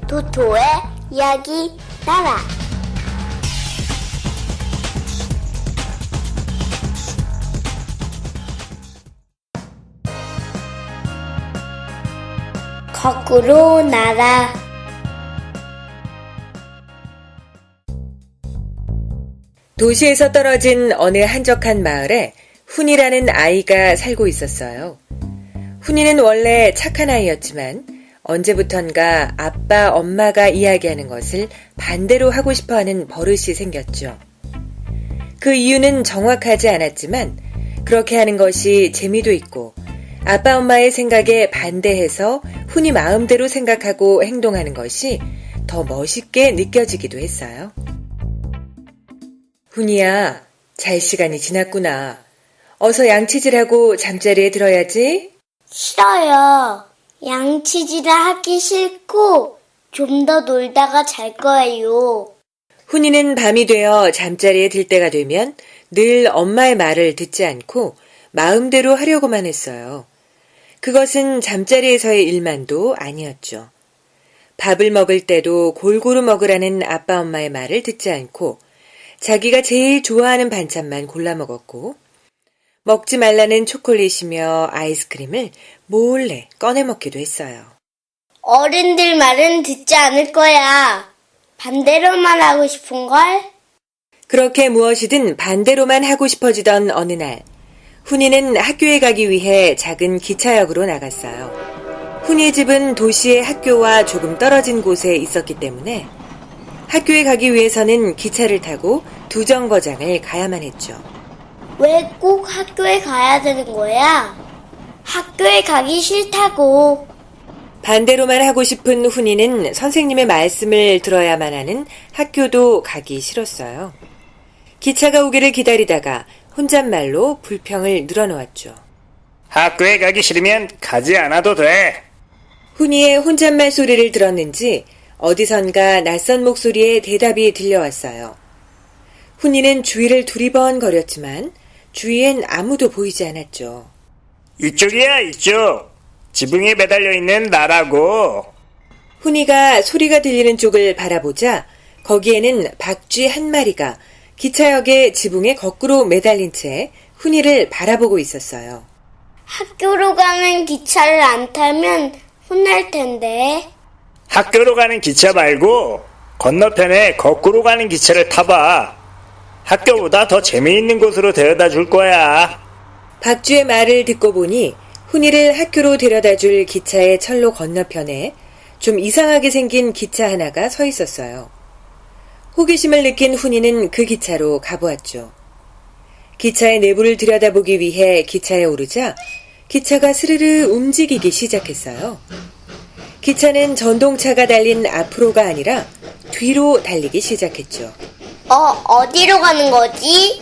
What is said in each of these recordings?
도토의 이야기 나라. 거꾸로 날아. 도시에서 떨어진 어느 한적한 마을에 훈이라는 아이가 살고 있었어요. 훈이는 원래 착한 아이였지만 언제부턴가 아빠, 엄마가 이야기하는 것을 반대로 하고 싶어하는 버릇이 생겼죠. 그 이유는 정확하지 않았지만 그렇게 하는 것이 재미도 있고 아빠, 엄마의 생각에 반대해서 훈이 마음대로 생각하고 행동하는 것이 더 멋있게 느껴지기도 했어요. 훈이야, 잘 시간이 지났구나. 어서 양치질하고 잠자리에 들어야지. 싫어요. 양치질을 하기 싫고 좀 더 놀다가 잘 거예요. 훈이는 밤이 되어 잠자리에 들 때가 되면 늘 엄마의 말을 듣지 않고 마음대로 하려고만 했어요. 그것은 잠자리에서의 일만도 아니었죠. 밥을 먹을 때도 골고루 먹으라는 아빠 엄마의 말을 듣지 않고 자기가 제일 좋아하는 반찬만 골라 먹었고 먹지 말라는 초콜릿이며 아이스크림을 몰래 꺼내 먹기도 했어요. 어른들 말은 듣지 않을 거야. 반대로만 하고 싶은걸? 그렇게 무엇이든 반대로만 하고 싶어지던 어느 날 훈이는 학교에 가기 위해 작은 기차역으로 나갔어요. 훈이의 집은 도시의 학교와 조금 떨어진 곳에 있었기 때문에 학교에 가기 위해서는 기차를 타고 두 정거장을 가야만 했죠. 왜 꼭 학교에 가야 되는 거야? 학교에 가기 싫다고. 반대로만 하고 싶은 훈이는 선생님의 말씀을 들어야만 하는 학교도 가기 싫었어요. 기차가 오기를 기다리다가 혼잣말로 불평을 늘어놓았죠. 학교에 가기 싫으면 가지 않아도 돼. 훈이의 혼잣말 소리를 들었는지 어디선가 낯선 목소리에 대답이 들려왔어요. 훈이는 주위를 두리번거렸지만 주위엔 아무도 보이지 않았죠. 이쪽이야, 이쪽. 지붕에 매달려 있는 나라고. 훈이가 소리가 들리는 쪽을 바라보자 거기에는 박쥐 한 마리가 기차역의 지붕에 거꾸로 매달린 채 훈이를 바라보고 있었어요. 학교로 가는 기차를 안 타면 혼날 텐데. 학교로 가는 기차 말고 건너편에 거꾸로 가는 기차를 타봐. 학교보다 더 재미있는 곳으로 데려다 줄 거야. 박쥐의 말을 듣고 보니 훈이를 학교로 데려다 줄 기차의 철로 건너편에 좀 이상하게 생긴 기차 하나가 서 있었어요. 호기심을 느낀 훈이는 그 기차로 가보았죠. 기차의 내부를 들여다보기 위해 기차에 오르자 기차가 스르르 움직이기 시작했어요. 기차는 전동차가 달린 앞으로가 아니라 뒤로 달리기 시작했죠. 어디로 가는 거지?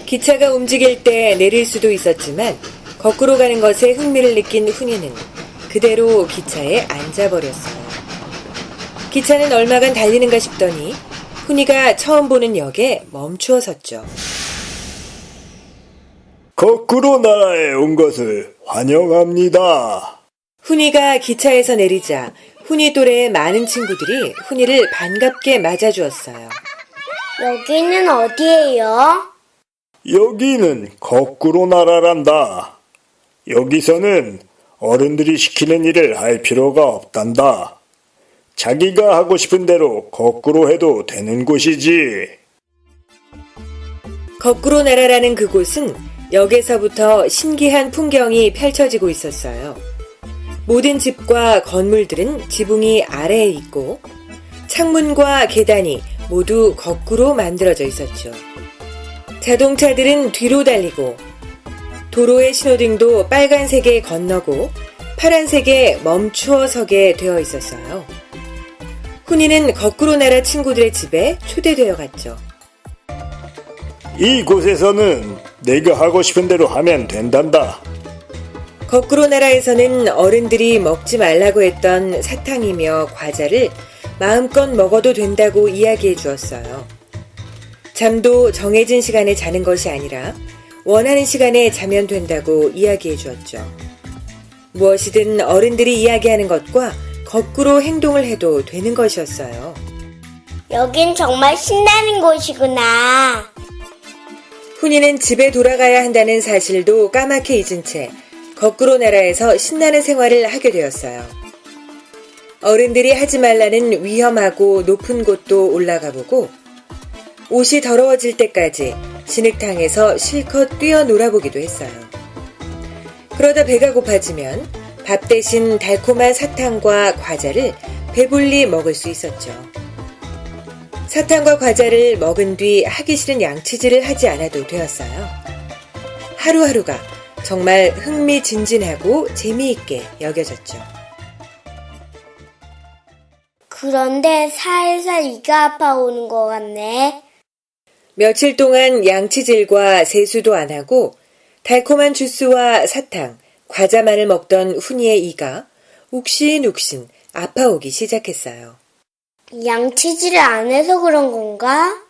기차가 움직일 때 내릴 수도 있었지만 거꾸로 가는 것에 흥미를 느낀 훈이는 그대로 기차에 앉아버렸어요. 기차는 얼마간 달리는가 싶더니 훈이가 처음 보는 역에 멈추어 섰죠. 거꾸로 나라에 온 것을 환영합니다. 훈이가 기차에서 내리자 훈이 또래의 많은 친구들이 훈이를 반갑게 맞아주었어요. 여기는 어디예요? 여기는 거꾸로 나라란다. 여기서는 어른들이 시키는 일을 할 필요가 없단다. 자기가 하고 싶은 대로 거꾸로 해도 되는 곳이지. 거꾸로 나라라는 그곳은 역에서부터 신기한 풍경이 펼쳐지고 있었어요. 모든 집과 건물들은 지붕이 아래에 있고 창문과 계단이 모두 거꾸로 만들어져 있었죠. 자동차들은 뒤로 달리고 도로의 신호등도 빨간색에 건너고 파란색에 멈추어 서게 되어 있었어요. 훈이는 거꾸로 나라 친구들의 집에 초대되어 갔죠. 이곳에서는 내가 하고 싶은 대로 하면 된단다. 거꾸로 나라에서는 어른들이 먹지 말라고 했던 사탕이며 과자를 마음껏 먹어도 된다고 이야기해 주었어요. 잠도 정해진 시간에 자는 것이 아니라 원하는 시간에 자면 된다고 이야기해 주었죠. 무엇이든 어른들이 이야기하는 것과 거꾸로 행동을 해도 되는 것이었어요. 여긴 정말 신나는 곳이구나. 훈이는 집에 돌아가야 한다는 사실도 까맣게 잊은 채 거꾸로 나라에서 신나는 생활을 하게 되었어요. 어른들이 하지 말라는 위험하고 높은 곳도 올라가 보고 옷이 더러워질 때까지 진흙탕에서 실컷 뛰어 놀아보기도 했어요. 그러다 배가 고파지면 밥 대신 달콤한 사탕과 과자를 배불리 먹을 수 있었죠. 사탕과 과자를 먹은 뒤 하기 싫은 양치질을 하지 않아도 되었어요. 하루하루가 정말 흥미진진하고 재미있게 여겨졌죠. 그런데 살살 이가 아파오는 것 같네. 며칠 동안 양치질과 세수도 안 하고 달콤한 주스와 사탕, 과자만을 먹던 훈이의 이가 욱신욱신 아파오기 시작했어요. 양치질을 안 해서 그런 건가?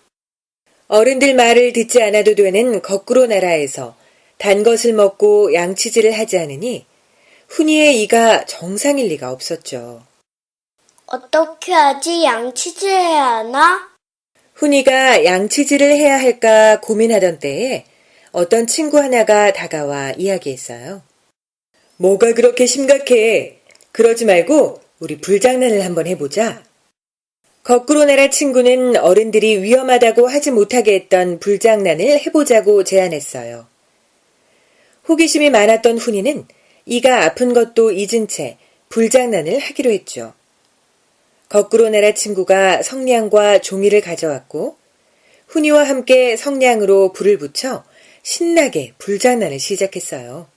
어른들 말을 듣지 않아도 되는 거꾸로 나라에서 단 것을 먹고 양치질을 하지 않으니 훈이의 이가 정상일 리가 없었죠. 어떻게 하지? 양치질 해야 하나? 훈이가 양치질을 해야 할까 고민하던 때에 어떤 친구 하나가 다가와 이야기했어요. 뭐가 그렇게 심각해? 그러지 말고 우리 불장난을 한번 해보자. 거꾸로 나라 친구는 어른들이 위험하다고 하지 못하게 했던 불장난을 해보자고 제안했어요. 호기심이 많았던 훈이는 이가 아픈 것도 잊은 채 불장난을 하기로 했죠. 거꾸로 나라 친구가 성냥과 종이를 가져왔고 훈이와 함께 성냥으로 불을 붙여 신나게 불장난을 시작했어요.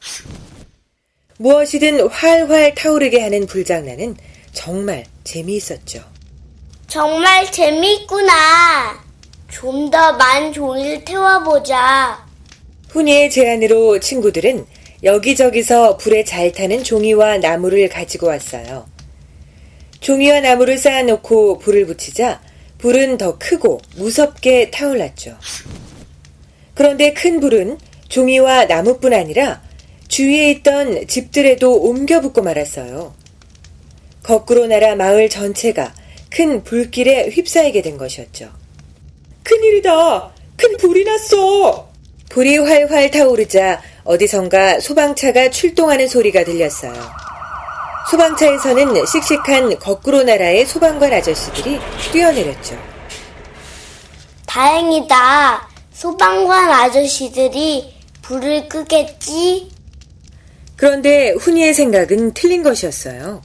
무엇이든 활활 타오르게 하는 불장난은 정말 재미있었죠. 정말 재미있구나. 좀 더 많은 종이를 태워보자. 훈이의 제안으로 친구들은 여기저기서 불에 잘 타는 종이와 나무를 가지고 왔어요. 종이와 나무를 쌓아놓고 불을 붙이자 불은 더 크고 무섭게 타올랐죠. 그런데 큰 불은 종이와 나무뿐 아니라 주위에 있던 집들에도 옮겨 붙고 말았어요. 거꾸로 나라 마을 전체가 큰 불길에 휩싸이게 된 것이었죠. 큰일이다! 큰 불이 났어! 불이 활활 타오르자 어디선가 소방차가 출동하는 소리가 들렸어요. 소방차에서는 씩씩한 거꾸로 나라의 소방관 아저씨들이 뛰어내렸죠. 다행이다. 소방관 아저씨들이 불을 끄겠지? 그런데 훈이의 생각은 틀린 것이었어요.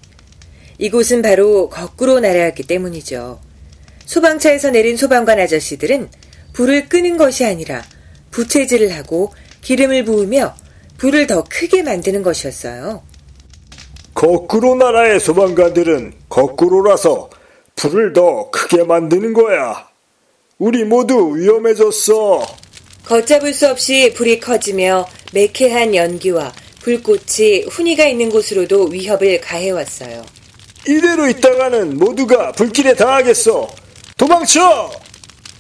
이곳은 바로 거꾸로 나라였기 때문이죠. 소방차에서 내린 소방관 아저씨들은 불을 끄는 것이 아니라 부채질을 하고 기름을 부으며 불을 더 크게 만드는 것이었어요. 거꾸로 나라의 소방관들은 거꾸로라서 불을 더 크게 만드는 거야. 우리 모두 위험해졌어. 걷잡을 수 없이 불이 커지며 매캐한 연기와 불꽃이 훈이가 있는 곳으로도 위협을 가해왔어요. 이대로 있다가는 모두가 불길에 당하겠어. 도망쳐!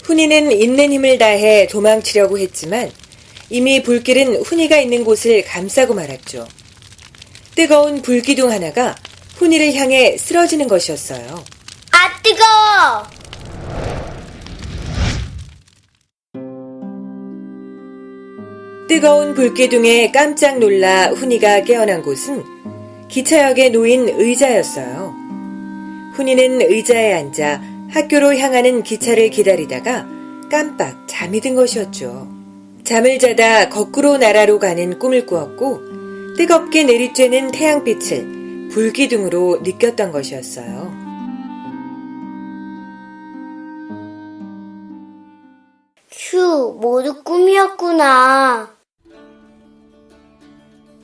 훈이는 있는 힘을 다해 도망치려고 했지만 이미 불길은 훈이가 있는 곳을 감싸고 말았죠. 뜨거운 불기둥 하나가 훈이를 향해 쓰러지는 것이었어요. 아, 뜨거워! 뜨거운 불기둥에 깜짝 놀라 훈이가 깨어난 곳은 기차역에 놓인 의자였어요. 훈이는 의자에 앉아 학교로 향하는 기차를 기다리다가 깜빡 잠이 든 것이었죠. 잠을 자다 거꾸로 나라로 가는 꿈을 꾸었고 뜨겁게 내리쬐는 태양빛을 불기둥으로 느꼈던 것이었어요. 휴, 모두 꿈이었구나.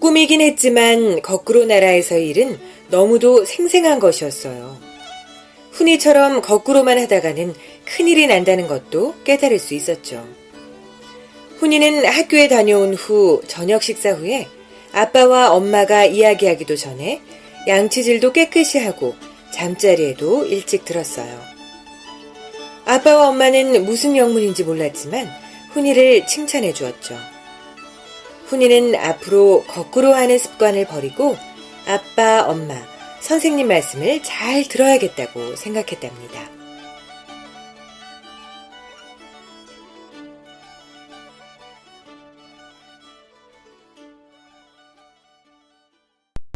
꿈이긴 했지만 거꾸로 나라에서의 일은 너무도 생생한 것이었어요. 훈이처럼 거꾸로만 하다가는 큰일이 난다는 것도 깨달을 수 있었죠. 훈이는 학교에 다녀온 후 저녁 식사 후에 아빠와 엄마가 이야기하기도 전에 양치질도 깨끗이 하고 잠자리에도 일찍 들었어요. 아빠와 엄마는 무슨 영문인지 몰랐지만 훈이를 칭찬해 주었죠. 훈이는 앞으로 거꾸로 하는 습관을 버리고 아빠, 엄마, 선생님 말씀을 잘 들어야겠다고 생각했답니다.